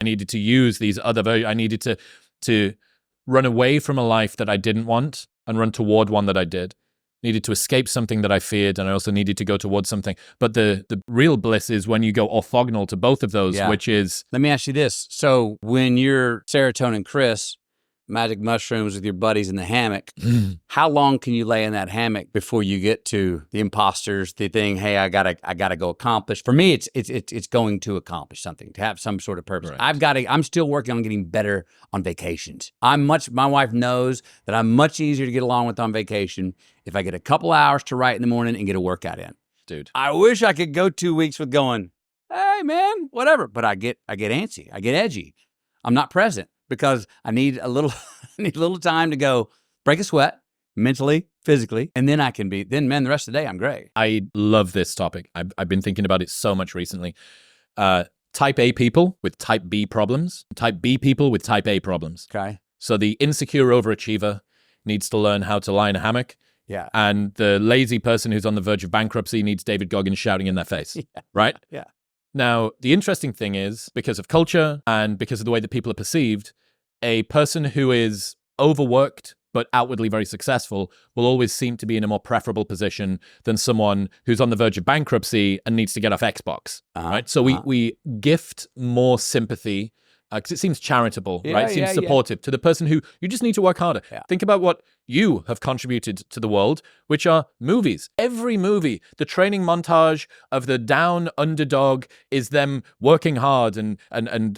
I needed to use these other I needed to run away from a life that I didn't want and run toward one that I did. Needed to escape something that I feared, and I also needed to go towards something. But the real bliss is when you go orthogonal to both of those, which is... Let me ask you this. So when you're serotonin Chris, magic mushrooms with your buddies in the hammock, how long can you lay in that hammock before you get to the imposters, the thing, hey, I gotta go accomplish? For me, it's going to accomplish something, to have some sort of purpose. Right. I'm still working on getting better on vacations. My wife knows that I'm much easier to get along with on vacation if I get a couple hours to write in the morning and get a workout in. Dude. I wish I could go 2 weeks with going, hey man, whatever. But I get antsy, I get edgy. I'm not present. Because I need a little time to go break a sweat mentally, physically, and then man, the rest of the day I'm great. I love this topic. I've been thinking about it so much recently. Type A people with type B problems, type B people with type A problems. Okay. So the insecure overachiever needs to learn how to lie in a hammock. Yeah. And the lazy person who's on the verge of bankruptcy needs David Goggins shouting in their face. Yeah. Right? Yeah. Now, the interesting thing is, because of culture and because of the way that people are perceived, a person who is overworked but outwardly very successful will always seem to be in a more preferable position than someone who's on the verge of bankruptcy and needs to get off Xbox, right? So we gift more sympathy because it seems charitable, right? It seems supportive to the person who you just need to work harder. Yeah. Think about what you have contributed to the world, which are movies. Every movie, the training montage of the down underdog is them working hard and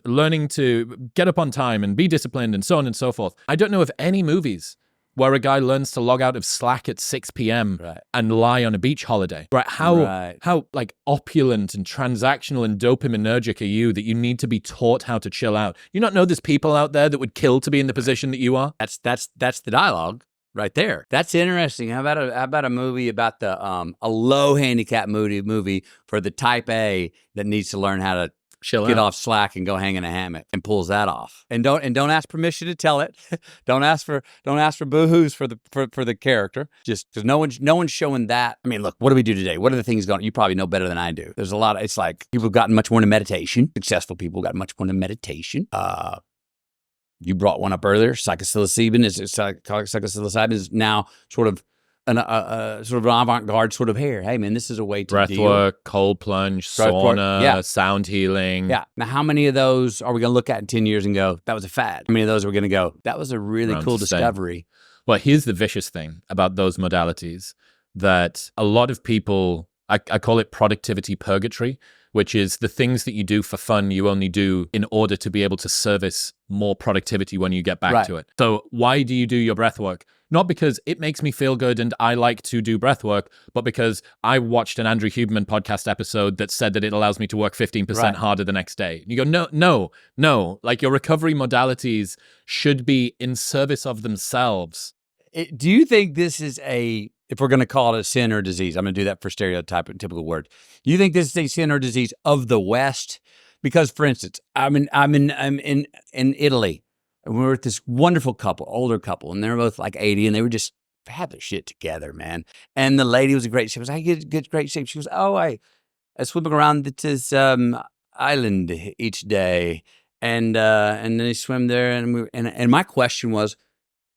learning to get up on time and be disciplined and so on and so forth. I don't know of any movies where a guy learns to log out of Slack at 6 p.m. and lie on a beach holiday. Right? How like opulent and transactional and dopaminergic are you that you need to be taught how to chill out? You not know there's people out there that would kill to be in the position that you are? That's the dialogue right there. That's interesting. How about a movie about the a low handicap movie for the type A that needs to learn how to get off Slack and go hang in a hammock and pulls that off. And don't ask permission to tell it. don't ask for boo-hoos for the character. Just because no one's showing that. I mean, look, what do we do today? What are the things going? You probably know better than I do. There's a lot of, it's like people have gotten much more into meditation. Successful people got much more into meditation. You brought one up earlier. Psilocybin is now sort of an avant-garde sort of hair. Hey man, this is a way to breathwork, cold plunge, sauna, sound healing. Yeah. Now, how many of those are we going to look at in 10 years and go, that was a fad? How many of those are we going to go, that was a really cool discovery? Well, here's the vicious thing about those modalities, that a lot of people, I call it productivity purgatory, which is the things that you do for fun, you only do in order to be able to service more productivity when you get back to it. So why do you do your breath work? Not because it makes me feel good and I like to do breath work, but because I watched an Andrew Huberman podcast episode that said that it allows me to work 15% harder the next day. And you go, no. Like, your recovery modalities should be in service of themselves. Do you think this is if we're going to call it a sin or a disease, I'm going to do that for stereotype and typical word. Do you think this is a sin or disease of the West? Because, for instance, I'm in Italy, and we were with this wonderful couple, older couple, and they were both like 80, and they were just had their shit together, man. And the lady was in great shape. I was like, I get great shape. She goes, I swimming around this island each day, and then they swim there, and my question was,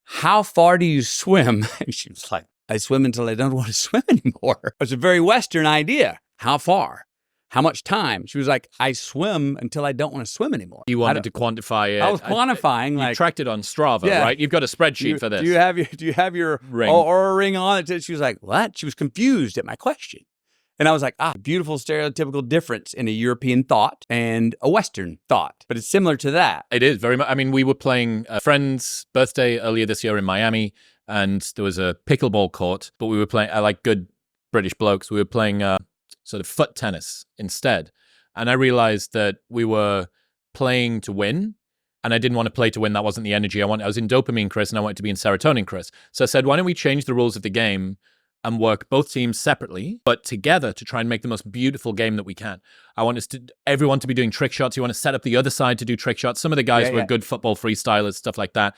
how far do you swim? And she was like, I swim until I don't want to swim anymore. It was a very Western idea. How far? How much time? She was like, I swim until I don't want to swim anymore. You wanted to quantify it. I was quantifying. You tracked it on Strava, right? You've got a spreadsheet for this. Do you have your ring? Or ring on it? She was like, what? She was confused at my question. And I was like, beautiful stereotypical difference in a European thought and a Western thought. But it's similar to that. It is very much. I mean, we were playing a friend's birthday earlier this year in Miami, and there was a pickleball court, but we were playing, I like good British blokes, we were playing sort of foot tennis instead. And I realized that we were playing to win, and I didn't want to play to win. That wasn't the energy I wanted. I was in dopamine, Chris, and I wanted to be in serotonin, Chris. So I said, why don't we change the rules of the game and work both teams separately, but together to try and make the most beautiful game that we can. I want everyone to be doing trick shots. You want to set up the other side to do trick shots. Some of the guys were good football freestylers, stuff like that.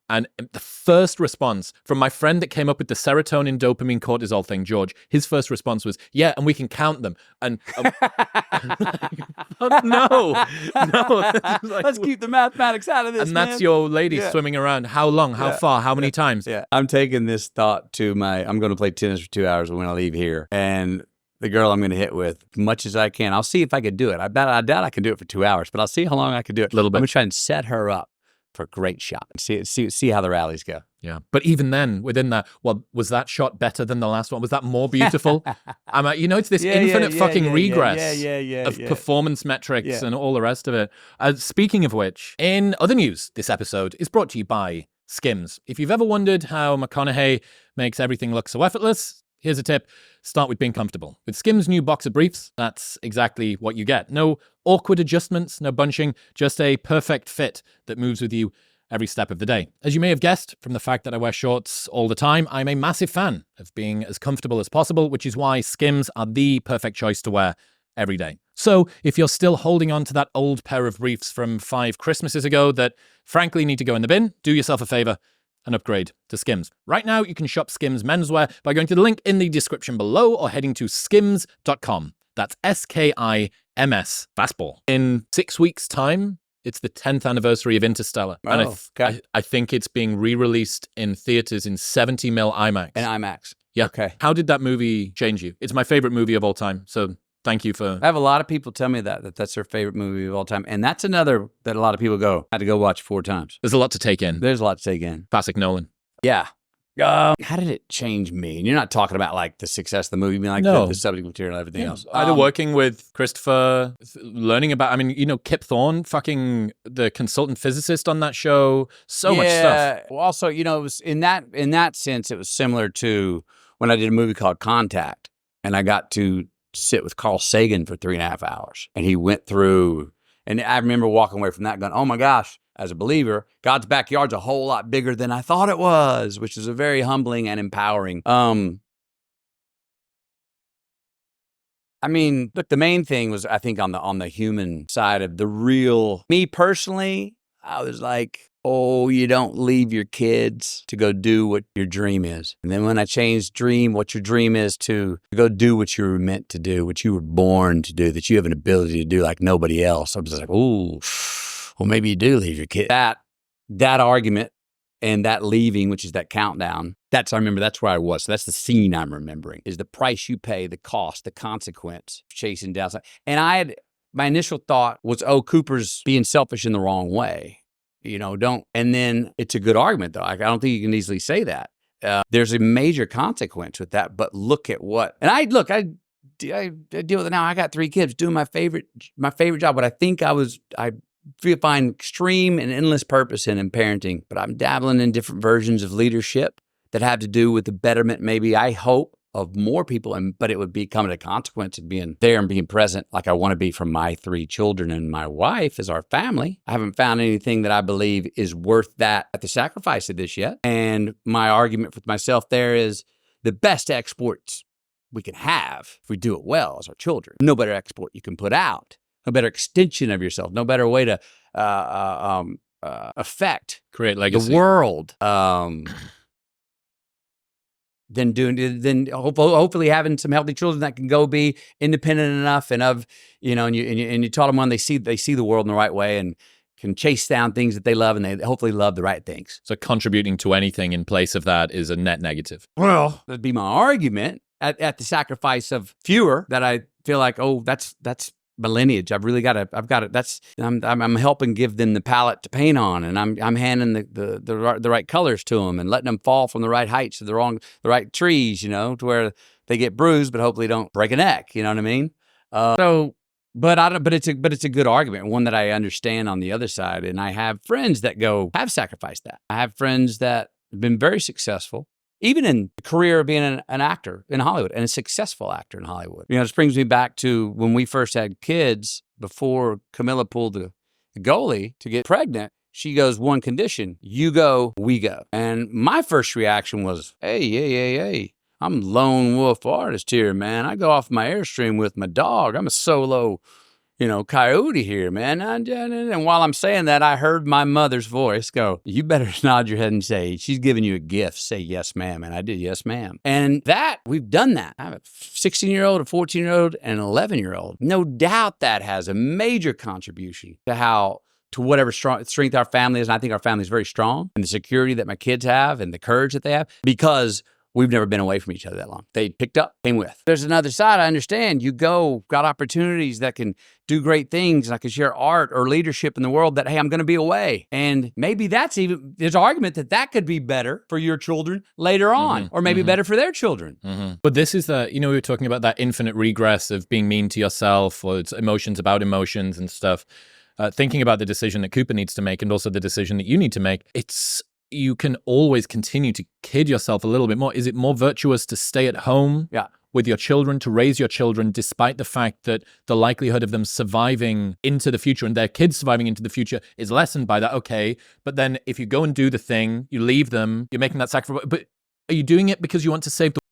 And the first response from my friend that came up with the serotonin, dopamine, cortisol thing, George, his first response was, yeah, and we can count them. And no. Let's keep the mathematics out of this, and that's your lady swimming around. How long? How far? How many times? Yeah. I'm taking this thought to I'm going to play tennis for 2 hours when I leave here. And the girl I'm going to hit with, as much as I can, I'll see if I can do it. I doubt I can do it for 2 hours, but I'll see how long I can do it. A little bit. I'm going to try and set her up for a great shot. See how the rallies go. Yeah. But even then, within that, well, was that shot better than the last one? Was that more beautiful? It's this infinite fucking regress of performance metrics and all the rest of it. Speaking of which, in other news, this episode is brought to you by Skims. If you've ever wondered how McConaughey makes everything look so effortless, here's a tip. Start with being comfortable. With Skims' new boxer briefs, that's exactly what you get. No awkward adjustments, no bunching, just a perfect fit that moves with you every step of the day. As you may have guessed from the fact that I wear shorts all the time, I'm a massive fan of being as comfortable as possible, which is why Skims are the perfect choice to wear every day. So if you're still holding on to that old pair of briefs from 5 Christmases ago that frankly need to go in the bin, do yourself a favor and upgrade to Skims. Right now, you can shop Skims menswear by going to the link in the description below or heading to skims.com. That's SKIMS. Fastball. In 6 weeks' time, it's the 10th anniversary of Interstellar. Oh, and I think it's being re-released in theaters in 70mm IMAX. And IMAX. Yeah. Okay. How did that movie change you? It's my favorite movie of all time. So thank you for... I have a lot of people tell me that's their favorite movie of all time. And that's another that a lot of people I had to go watch 4 times. There's a lot to take in. There's a lot to take in. Classic Nolan. Yeah. How did it change me? And you're not talking about like the success of the movie, being like the subject material and everything else. Either working with Christopher, learning about, Kip Thorne, fucking the consultant physicist on that show, so much stuff. Well, also, it was in that sense, it was similar to when I did a movie called Contact, and I got to sit with Carl Sagan for 3.5 hours, and he went through, and I remember walking away from that going, oh my gosh, as a believer, God's backyard's a whole lot bigger than I thought it was, which is a very humbling and empowering. Look, the main thing was, I think, on the human side of the real, me personally, I was like, oh, you don't leave your kids to go do what your dream is. And then when I changed dream, what your dream is, to go do what you were meant to do, what you were born to do, that you have an ability to do like nobody else. I was like, ooh, well, maybe you do leave your kid. That argument and that leaving, which is that countdown, I remember that's where I was. So that's the scene I'm remembering, is the price you pay, the cost, the consequence of chasing down. And my initial thought was, oh, Cooper's being selfish in the wrong way. And then it's a good argument, though. I don't think you can easily say that. There's a major consequence with that, but look at what, and I deal with it now. I got 3 kids doing my favorite job. But I think I find extreme and endless purpose in parenting, but I'm dabbling in different versions of leadership that have to do with the betterment, maybe, I hope, of more people, but it would become a consequence of being there and being present like I want to be for my 3 children and my wife as our family. I haven't found anything that I believe is worth that at the sacrifice of this yet. And my argument with myself there is the best exports we can have, if we do it well, is our children. No better export you can put out, no better extension of yourself, no better way to affect, create legacy, the world. Than hopefully having some healthy children that can go be independent enough and you taught them when they see the world in the right way and can chase down things that they love, and they hopefully love the right things. So contributing to anything in place of that is a net negative. Well, that'd be my argument at the sacrifice of fewer that I feel like, oh, that's my lineage. I'm helping give them the palette to paint on, and I'm handing the right colors to them and letting them fall from the right heights to the right trees, to where they get bruised, but hopefully don't break a neck. You know what I mean? But it's a good argument, one that I understand on the other side. And I have friends that have sacrificed that. I have friends that have been very successful, even in the career of being an actor in Hollywood, and a successful actor in Hollywood. This brings me back to when we first had kids, before Camilla pulled the goalie to get pregnant. She goes, one condition, you go, we go. And my first reaction was, hey, I'm lone wolf artist here, man. I go off my Airstream with my dog. I'm a solo coyote here, man. And while I'm saying that, I heard my mother's voice go, you better nod your head and say, she's giving you a gift. Say, yes, ma'am. And I did, yes, ma'am. And we've done that. I have a 16-year-old, a 14-year-old, and an 11-year-old. No doubt that has a major contribution to whatever strength our family is. And I think our family is very strong, and the security that my kids have and the courage that they have, because we've never been away from each other that long. They picked up, came with. There's another side. I understand. You got opportunities that can do great things. And I can share art or leadership in the world that, hey, I'm going to be away. And maybe there's an argument that could be better for your children later on, or maybe better for their children. But this is we were talking about that infinite regress of being mean to yourself, or it's emotions about emotions and stuff. Thinking about the decision that Cooper needs to make, and also the decision that you need to make, you can always continue to kid yourself a little bit more. Is it more virtuous to stay at home with your children, to raise your children, despite the fact that the likelihood of them surviving into the future and their kids surviving into the future is lessened by that? Okay, but then if you go and do the thing, you leave them, you're making that sacrifice. But are you doing it because you want to save the